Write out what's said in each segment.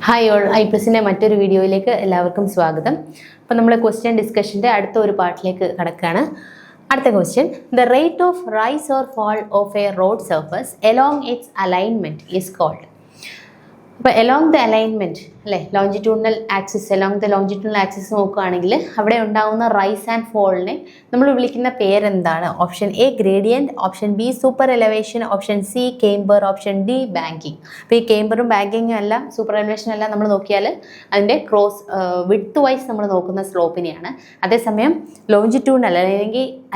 Hi all, ഐപ്ലസിൻ്റെ മറ്റൊരു വീഡിയോയിലേക്ക് എല്ലാവർക്കും സ്വാഗതം. അപ്പോൾ നമ്മൾ ക്വസ്റ്റ്യൻ ഡിസ്കഷൻ്റെ അടുത്ത ഒരു പാർട്ടിലേക്ക് കടക്കുകയാണ്. അടുത്ത question: the rate of rise or fall of a road surface along its alignment is called. അപ്പോൾ എലോങ് ദ അലൈൻമെൻറ്റ് അല്ലേ, ലോഞ്ചിറ്റ്യൂഡിനൽ ആക്സിസ് നോക്കുകയാണെങ്കിൽ അവിടെ ഉണ്ടാകുന്ന റൈസ് ആൻഡ് ഫോളിനെ നമ്മൾ വിളിക്കുന്ന പേരെന്താണ്? Option A gradient, option B super elevation, option C camber, option D banking. അപ്പോൾ ഈ കേംബറും ബാങ്കിങ്ങും എല്ലാം സൂപ്പർ എലവേഷനും എല്ലാം നമ്മൾ നോക്കിയാൽ അതിൻ്റെ ക്രോസ് വിഡ്ത്ത് വൈസ് നമ്മൾ നോക്കുന്ന സ്ലോപ്പിനെയാണ്. അതേസമയം ലോഞ്ചിറ്റ്യൂഡിനൽ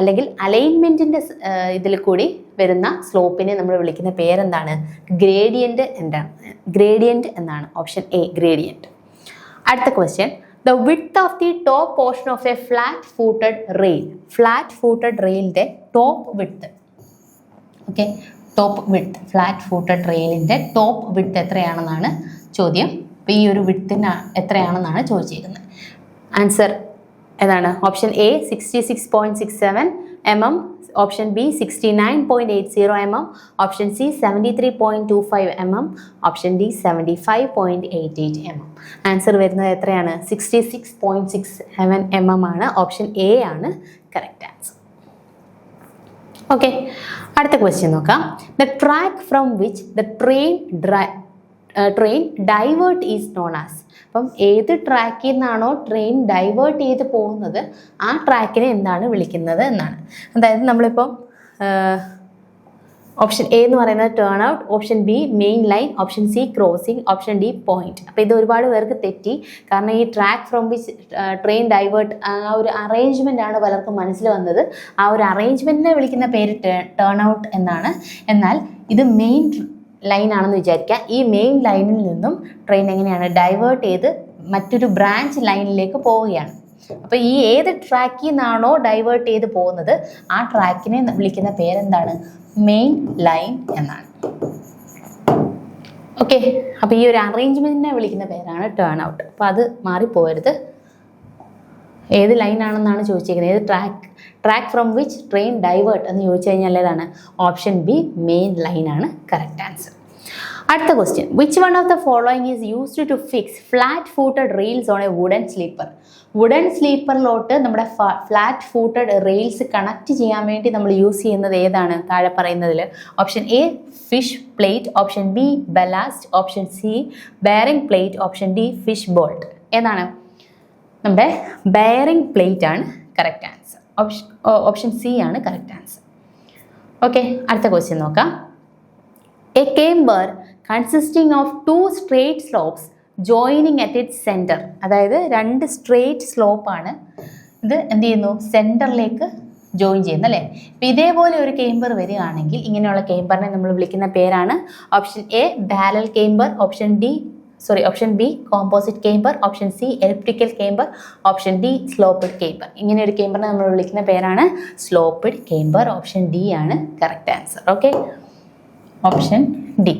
അല്ലെങ്കിൽ അലൈൻമെൻറ്റിൻ്റെ ഇതിൽ കൂടി വരുന്ന സ്ലോപ്പിനെ നമ്മൾ വിളിക്കുന്ന പേരെന്താണ്? ഗ്രേഡിയൻറ്റ് എന്നാണ്. Option A gradient. അടുത്ത question: the width of the top portion of a flat footed റെയിലിൻ്റെ top width. Okay, flat footed റെയിലിൻ്റെ ടോപ്പ് വിഡ്ത്ത് എത്രയാണെന്നാണ് ചോദ്യം. അപ്പോൾ ഈ ഒരു വിഡ്ത്തിന് എത്രയാണെന്നാണ് ചോദിച്ചിരിക്കുന്നത്. ആൻസർ ഏതാണ്? Option A 66.67 mm, option B 69.80 mm, option C 73.25 mm, option D 75.88 mm. Answer വരുന്നത് എത്രയാണ്? 66.67 mm ആണ്. ഓപ്ഷൻ എ ആണ് കറക്റ്റ് ആൻസർ. ഓക്കെ, അടുത്ത ക്വസ്റ്റ്യൻ നോക്കാം. The track from which the train divert is known as. അപ്പം ഏത് ട്രാക്കിൽ നിന്നാണോ ട്രെയിൻ ഡൈവേർട്ട് ചെയ്ത് പോകുന്നത് ആ ട്രാക്കിനെ എന്താണ് വിളിക്കുന്നത് എന്നാണ്. അതായത് നമ്മളിപ്പം ഓപ്ഷൻ എ എന്ന് പറയുന്നത് turn out, option B main line, option C crossing, option D point. അപ്പോൾ ഇത് ഒരുപാട് പേർക്ക് തെറ്റി. കാരണം ഈ track from which train divert ആ ഒരു അറേഞ്ച്മെൻ്റ് ആണ് പലർക്കും മനസ്സിൽ വന്നത്. ആ ഒരു അറേഞ്ച്മെൻറ്റിനെ വിളിക്കുന്ന പേര് ടേൺ ഔട്ട് എന്നാണ്. എന്നാൽ ഇത് മെയിൻ ലൈൻ ആണെന്ന് വിചാരിക്കുക. ഈ മെയിൻ ലൈനിൽ നിന്നും ട്രെയിൻ എങ്ങനെയാണ് ഡൈവേർട്ട് ചെയ്ത് മറ്റൊരു ബ്രാഞ്ച് ലൈനിലേക്ക് പോവുകയാണ്. അപ്പോൾ ഈ ഏത് ട്രാക്കിൽ നിന്നാണോ ഡൈവേർട്ട് ചെയ്ത് പോകുന്നത് ആ ട്രാക്കിനെ വിളിക്കുന്ന പേരെന്താണ്? മെയിൻ ലൈൻ എന്നാണ്. ഓക്കെ, അപ്പോൾ ഈ ഒരു അറേഞ്ച്മെൻറ്റിനെ വിളിക്കുന്ന പേരാണ് ടേൺ ഔട്ട്. അപ്പോൾ അത് മാറിപ്പോകരുത്. ഏത് ലൈനാണെന്നാണ് ചോദിച്ചിരിക്കുന്നത്, ഏത് track from which train divert എന്ന് ചോദിച്ചു കഴിഞ്ഞാൽ ഏതാണ്? ഓപ്ഷൻ ബി മെയിൻ ലൈനാണ് കറക്റ്റ് ആൻസർ. അടുത്ത question: which one of the following is used to fix flat footed rails on a wooden sleeper. Wooden സ്ലീപ്പറിലോട്ട് നമ്മുടെ ഫ്ലാറ്റ് ഫൂട്ടഡ് റെയിൽസ് കണക്ട് ചെയ്യാൻ വേണ്ടി നമ്മൾ യൂസ് ചെയ്യുന്നത് ഏതാണ് താഴെ പറയുന്നതിൽ? Option A fish plate, option B ballast, option C bearing plate, option D fish bolt. ഏതാണ്? നമ്മുടെ ബെയറിംഗ് പ്ലേറ്റ് ആണ് കറക്റ്റ് ആൻസർ. ഓപ്ഷൻ സി ആണ് കറക്റ്റ് ആൻസർ. ഓക്കെ, അടുത്ത ക്വസ്റ്റ്യൻ നോക്കാം. A camber consisting of 2 straight slopes joining at its centre. അതായത് 2 straight സ്ലോപ്പാണ്. ഇത് എന്ത് ചെയ്യുന്നു? സെൻറ്ററിലേക്ക് ജോയിൻ ചെയ്യുന്നു അല്ലേ. അപ്പം ഇതേപോലെ ഒരു കേംബർ വരികയാണെങ്കിൽ ഇങ്ങനെയുള്ള കേംബറിനെ നമ്മൾ വിളിക്കുന്ന പേരാണ് option A parallel camber, option B composite camber, option C elliptical camber, option D sloped camber. ഇങ്ങനെ ഒരു കേംബറിനെ നമ്മൾ വിളിക്കുന്ന പേരാണ് സ്ലോപ്പ്ഡ് കേംബർ. ഓപ്ഷൻ ഡി ആണ് correct answer. Okay, option D.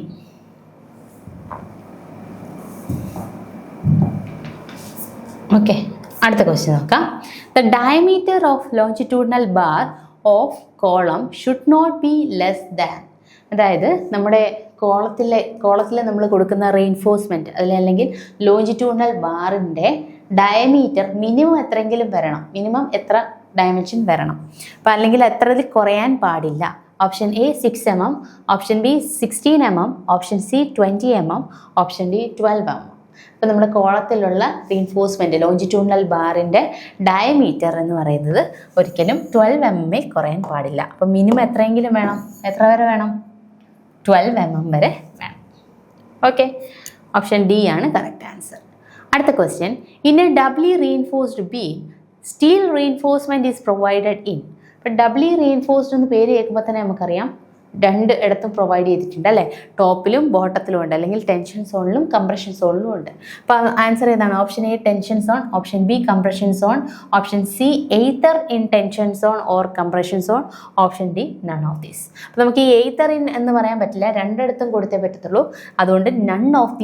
Okay, അടുത്ത ക്വസ്റ്റ്യൻ നോക്കാം. The diameter of longitudinal bar of column should not be less than. അതായത് നമ്മുടെ കോളത്തിൽ നമ്മൾ കൊടുക്കുന്ന റെയിൻഫോഴ്സ്മെൻറ്റ് അല്ലെങ്കിൽ ലോഞ്ചിറ്റ്യൂഡിനൽ ബാറിൻ്റെ ഡയമീറ്റർ മിനിമം എത്രയെങ്കിലും വരണം. മിനിമം എത്ര ഡയമെൻഷൻ വരണം. അപ്പോൾ അല്ലെങ്കിൽ എത്രയിൽ കുറയാൻ പാടില്ല. Option A 6 mm, option B 16 mm, option C 20 mm, option D 12 mm. അപ്പോൾ നമ്മുടെ കോളത്തിലുള്ള റീൻഫോഴ്സ്മെൻറ്റ് ലോഞ്ചിറ്റ്യൂഡിനൽ ബാറിൻ്റെ ഡയമീറ്റർ എന്ന് പറയുന്നത് ഒരിക്കലും 12 mm കുറയാൻ പാടില്ല. അപ്പോൾ മിനിമം എത്രയെങ്കിലും വേണം. എത്ര വരെ വേണം? 12 mm വരെ വേണം. ഓക്കെ, ഓപ്ഷൻ ഡി ആണ് കറക്റ്റ് ആൻസർ. അടുത്ത question: in A doubly reinforced beam steel reinforcement is provided in. അപ്പോൾ ഡബ്ലി റീഇൻഫോഴ്സ്ഡ് എന്ന് പേര് കേൾക്കുമ്പോൾ തന്നെ നമുക്കറിയാം 2 ഇടത്തും പ്രൊവൈഡ് ചെയ്തിട്ടുണ്ട് അല്ലേ. ടോപ്പിലും ബോട്ടത്തിലും ഉണ്ട്, അല്ലെങ്കിൽ ടെൻഷൻ സോണിലും കംപ്രഷൻ സോണിലും ഉണ്ട്. അപ്പോൾ ആൻസർ ഏതാണ്? Option A tension zone, option B compression zone, option C either in tension zone or compression zone, option D none of these. അപ്പോൾ നമുക്ക് ഈ എയ്തർ ഇൻ എന്ന് പറയാൻ പറ്റില്ല, 2 ഇടത്തും കൊടുത്തേ പറ്റത്തുള്ളൂ. അതുകൊണ്ട് നൺ ഓഫ്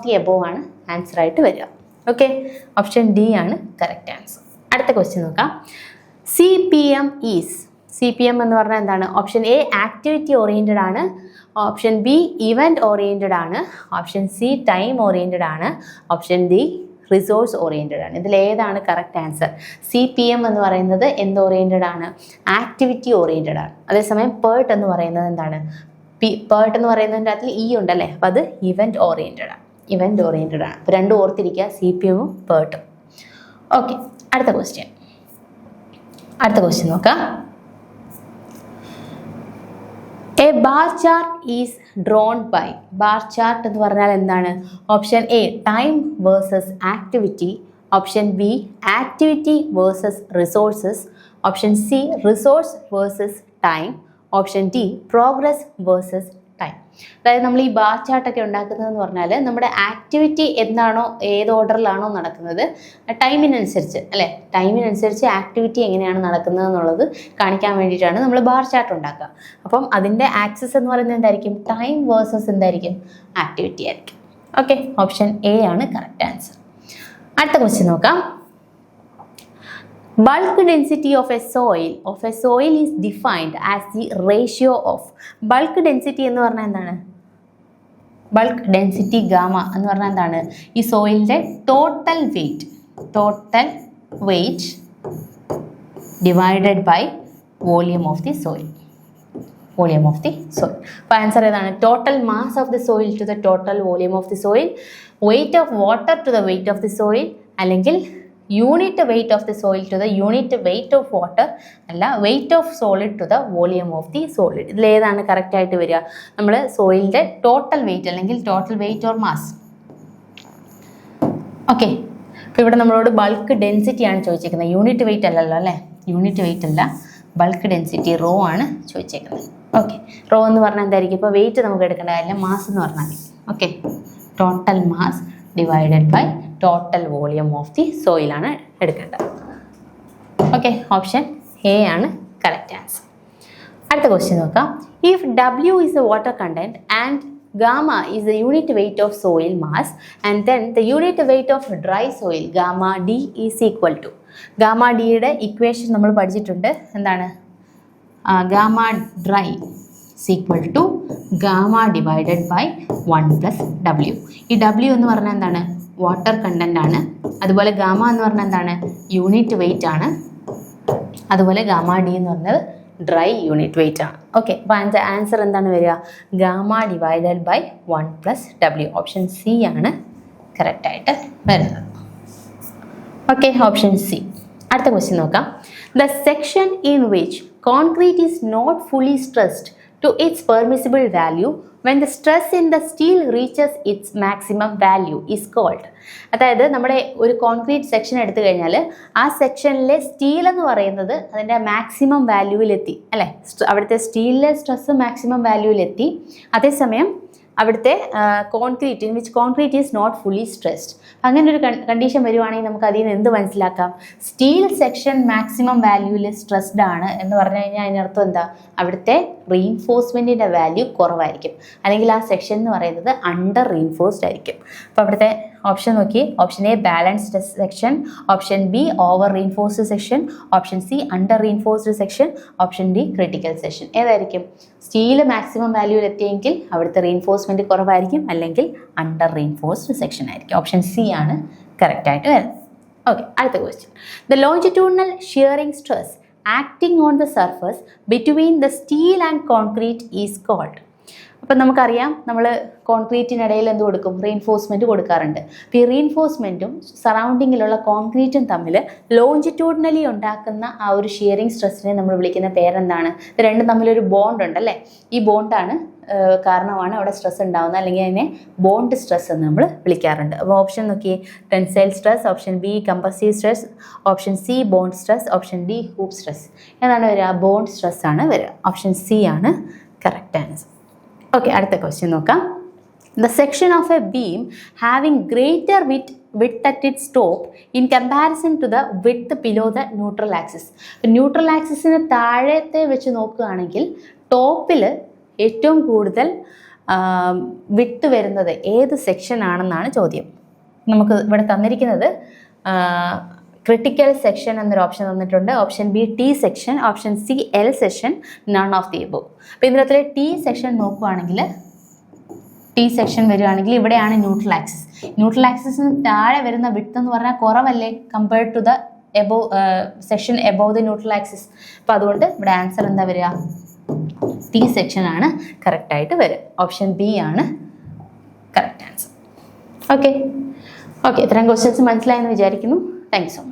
ദി എബോവ് ആണ് ആൻസർ ആയിട്ട് വരിക. ഓക്കെ, ഓപ്ഷൻ ഡി ആണ് കറക്റ്റ് ആൻസർ. അടുത്ത ക്വസ്റ്റ്യൻ നോക്കാം. CPM എന്ന് പറഞ്ഞാൽ എന്താണ്? ഓപ്ഷൻ എ ആക്ടിവിറ്റി ഓറിയൻറ്റഡ് ആണ്, ഓപ്ഷൻ ബി ഇവൻറ്റ് ഓറിയൻറ്റഡ് ആണ്, ഓപ്ഷൻ സി ടൈം ഓറിയൻറ്റഡ് ആണ്, ഓപ്ഷൻ ഡി റിസോഴ്സ് ഓറിയൻറ്റഡ് ആണ്. ഇതിലേതാണ് കറക്റ്റ് ആൻസർ? CPM എന്ന് പറയുന്നത് എന്ത് ഓറിയൻറ്റഡ് ആണ്? ആക്ടിവിറ്റി ഓറിയൻറ്റഡ് ആണ്. അതേസമയം PERT എന്ന് പറയുന്നത് എന്താണ്? PERT എന്ന് പറയുന്നതിൻ്റെ അകത്തിൽ ഇ ഉണ്ടല്ലേ, അപ്പോൾ അത് ഇവൻറ്റ് ഓറിയൻറ്റഡ് ആണ്. ഇവൻറ്റ് ഓറിയൻറ്റഡ് ആണ്. അപ്പോൾ രണ്ടും ഓർത്തിരിക്കുക, CPM ഉം PERT ഉം. ഓക്കെ, അടുത്ത ക്വസ്റ്റ്യൻ നോക്കാം. A bar chart is drawn by. Bar chart എന്ന് പറഞ്ഞാൽ എന്താണ്? Option A time versus activity, option B activity versus resources, option C resource versus time, option D progress versus time. അതായത് നമ്മൾ ഈ bar ചാർട്ടൊക്കെ ഉണ്ടാക്കുന്നതെന്ന് പറഞ്ഞാൽ നമ്മുടെ ആക്ടിവിറ്റി എന്താണോ, ഏത് ഓർഡറിലാണോ നടക്കുന്നത്, ടൈമിനനുസരിച്ച് അല്ലേ, ടൈമിനനുസരിച്ച് ആക്ടിവിറ്റി എങ്ങനെയാണ് നടക്കുന്നത് എന്നുള്ളത് കാണിക്കാൻ വേണ്ടിയിട്ടാണ് നമ്മൾ ബാർ ചാർട്ട് ഉണ്ടാക്കുക. അപ്പം അതിൻ്റെ ആക്സിസ് എന്ന് പറയുന്നത് എന്തായിരിക്കും? ടൈം വേഴ്സസ് എന്തായിരിക്കും? ആക്ടിവിറ്റി ആയിരിക്കും. ഓക്കെ, ഓപ്ഷൻ എ ആണ് കറക്റ്റ് ആൻസർ. അടുത്ത ക്വസ്റ്റ്യൻ നോക്കാം. Bulk density of a soil is defined as the ratio of. Bulk density എന്ന് പറഞ്ഞാൽ എന്താണ്? ബൾക്ക് ഡെൻസിറ്റി ഗാമ എന്ന് പറഞ്ഞാൽ എന്താണ്? ഈ സോയിലിൻ്റെ total weight divided by volume of the soil. അപ്പോൾ ആൻസർ ഏതാണ്? Total mass of the soil to the total volume of the soil, weight of water to the weight of the soil, അല്ലെങ്കിൽ unit weight of the soil to the unit weight of water, അല്ല weight of solid to the volume of the solid. ഇതിലേതാണ് correct ആയിട്ട് വരിക? നമ്മൾ സോയിലിൻ്റെ total weight അല്ലെങ്കിൽ total wait or mass. Okay, അപ്പോൾ ഇവിടെ നമ്മളോട് ബൾക്ക് ഡെൻസിറ്റി ആണ് ചോദിച്ചിരിക്കുന്നത്, യൂണിറ്റ് വെയിറ്റ് അല്ലല്ലോ അല്ലേ, യൂണിറ്റ് വെയിറ്റ് അല്ല, ബൾക്ക് ഡെൻസിറ്റി റോ ആണ് ചോദിച്ചേക്കുന്നത്. ഓക്കെ, റോ എന്ന് പറഞ്ഞാൽ എന്തായിരിക്കും? ഇപ്പോൾ വെയിറ്റ് നമുക്ക് എടുക്കേണ്ട കാര്യമില്ല, മാസ് എന്ന് പറഞ്ഞാൽ മതി. Okay, total mass divided by total volume of the സോയിലാണ് എടുക്കേണ്ടത്. ഓക്കെ, ഓപ്ഷൻ എ ആണ് കറക്റ്റ് ആൻസർ. അടുത്ത ക്വസ്റ്റ്യൻ നോക്കാം. If W is the water content and gamma is the unit weight of soil mass and then the unit weight of dry soil gamma D is equal to. Gamma ഡിയുടെ equation നമ്മൾ പഠിച്ചിട്ടുണ്ട്. എന്താണ്? Gamma dry equal to gamma divided by 1 + W. ഈ W എന്ന് പറഞ്ഞാൽ എന്താണ്? Water content ആണ്. അതുപോലെ ഗാമ എന്ന് പറഞ്ഞാൽ എന്താണ്? യൂണിറ്റ് വെയിറ്റ് ആണ്. അതുപോലെ ഗാമ ഡി എന്ന് പറഞ്ഞത് ഡ്രൈ യൂണിറ്റ് വെയിറ്റ് ആണ്. ഓക്കെ, അപ്പോൾ അതിൻ്റെ ആൻസർ എന്താണ് വരിക? Gamma divided by 1 + W. Option C ആണ് കറക്റ്റായിട്ട് വരുന്നത്. Okay, option C. അടുത്ത ക്വസ്റ്റ്യൻ നോക്കാം. The section in which concrete is not fully stressed to its permissible value when the stress in the steel reaches its maximum value is called. അതായത് നമ്മുടെ ഒരു concrete section എടുത്തു കഴിഞ്ഞാൽ ആ സെക്ഷനിലെ steel എന്ന് പറയുന്നത് അതിൻ്റെ മാക്സിമം വാല്യൂവിലെത്തി അല്ലേ, അവിടുത്തെ സ്റ്റീലിലെ സ്ട്രെസ് മാക്സിമം വാല്യൂവിലെത്തി. അതേസമയം അവിടുത്തെ concrete in which concrete is not fully stressed, അങ്ങനെ ഒരു കണ്ടീഷൻ വരുവാണെങ്കിൽ നമുക്ക് അതിൽ നിന്ന് എന്ത് മനസ്സിലാക്കാം? സ്റ്റീൽ സെക്ഷൻ മാക്സിമം വാല്യൂവിൽ സ്ട്രെസ്ഡ് ആണ് എന്ന് പറഞ്ഞു കഴിഞ്ഞാൽ അതിനർത്ഥം എന്താ? അവിടുത്തെ റീഇൻഫോഴ്സ്മെൻറ്റിൻ്റെ വാല്യൂ കുറവായിരിക്കും, അല്ലെങ്കിൽ ആ സെക്ഷൻ എന്ന് പറയുന്നത് അണ്ടർ റീഇൻഫോഴ്സ്ഡ് ആയിരിക്കും. അപ്പോൾ അവിടുത്തെ ഓപ്ഷൻ നോക്കി. Option A balanced section, option B over reinforced section, option C under reinforced section, option D critical section. ഏതായിരിക്കും? സ്റ്റീല് മാക്സിമം വാല്യൂവിൽ എത്തിയെങ്കിൽ അവിടുത്തെ റീഇൻഫോഴ്സ്മെൻറ്റ് കുറവായിരിക്കും, അല്ലെങ്കിൽ അണ്ടർ റീഇൻഫോഴ്സ്ഡ് സെക്ഷൻ ആയിരിക്കും. ഓപ്ഷൻ സി ആണ് കറക്റ്റായിട്ട് വരുന്നത്. ഓക്കെ, അടുത്ത question. The longitudinal shearing stress acting on the surface between the steel and concrete is called. അപ്പം നമുക്കറിയാം, നമ്മൾ കോൺക്രീറ്റിനിടയിൽ എന്ത് കൊടുക്കും? റീഇൻഫോഴ്സ്മെൻറ്റ് കൊടുക്കാറുണ്ട്. അപ്പോൾ ഈ റീഇൻഫോഴ്സ്മെൻറ്റും സറൗണ്ടിങ്ങിലുള്ള കോൺക്രീറ്റും തമ്മിൽ ലോഞ്ചിറ്റ്യൂഡിനലി ഉണ്ടാക്കുന്ന ആ ഒരു ഷിയറിംഗ് സ്ട്രെസ്സിനെ നമ്മൾ വിളിക്കുന്ന പേരെന്താണ്? ഇത് രണ്ടും തമ്മിലൊരു ബോണ്ട് ഉണ്ടല്ലേ, ഈ ബോണ്ടാണ് കാരണമാണ് അവിടെ സ്ട്രെസ് ഉണ്ടാകുന്നത്, അല്ലെങ്കിൽ അതിനെ ബോണ്ട് സ്ട്രെസ് എന്ന് നമ്മൾ വിളിക്കാറുണ്ട്. അപ്പോൾ ഓപ്ഷൻ നോക്കി. Tensile stress, option B compressive stress, option C bond stress, option D hoop stress. ഏതാണ് വരിക? ബോണ്ട് സ്ട്രെസ് ആണ് വരിക. ഓപ്ഷൻ സി ആണ് കറക്റ്റ് ആൻസർ. ഓക്കെ, അടുത്ത ക്വസ്റ്റ്യൻ നോക്കാം. The section of A beam having greater width at its top in comparison to the width below the neutral axis. Neutral ആക്സിസിന് താഴത്തെ വെച്ച് നോക്കുകയാണെങ്കിൽ ടോപ്പിൽ ഏറ്റവും കൂടുതൽ വിഡ്ത്ത് വരുന്നത് ഏത് സെക്ഷൻ ആണെന്നാണ് ചോദ്യം. നമുക്ക് ഇവിടെ തന്നിരിക്കുന്നത് ക്രിട്ടിക്കൽ സെക്ഷൻ എന്നൊരു ഓപ്ഷൻ തന്നിട്ടുണ്ട്. Option B T section, option C L section, none of the above. അപ്പോൾ ഇതിനകത്തിലെ ടി സെക്ഷൻ നോക്കുവാണെങ്കിൽ, ടി സെക്ഷൻ വരികയാണെങ്കിൽ ഇവിടെയാണ് ന്യൂട്രൽ ആക്സിസ്. ന്യൂട്രൽ ആക്സിസിന് താഴെ വരുന്ന വിഡ്ത്ത് എന്ന് പറഞ്ഞാൽ കുറവല്ലേ compared to the above section above the neutral axis. അപ്പോൾ അതുകൊണ്ട് ഇവിടെ ആൻസർ എന്താ വരിക? ടി സെക്ഷൻ ആണ് കറക്റ്റായിട്ട് വരിക. ഓപ്ഷൻ ബി ആണ് കറക്റ്റ് ആൻസർ. ഓക്കെ, ഇത്രയും ക്വസ്റ്റ്യൻസ് മനസ്സിലായെന്ന് വിചാരിക്കുന്നു. Thank you so much.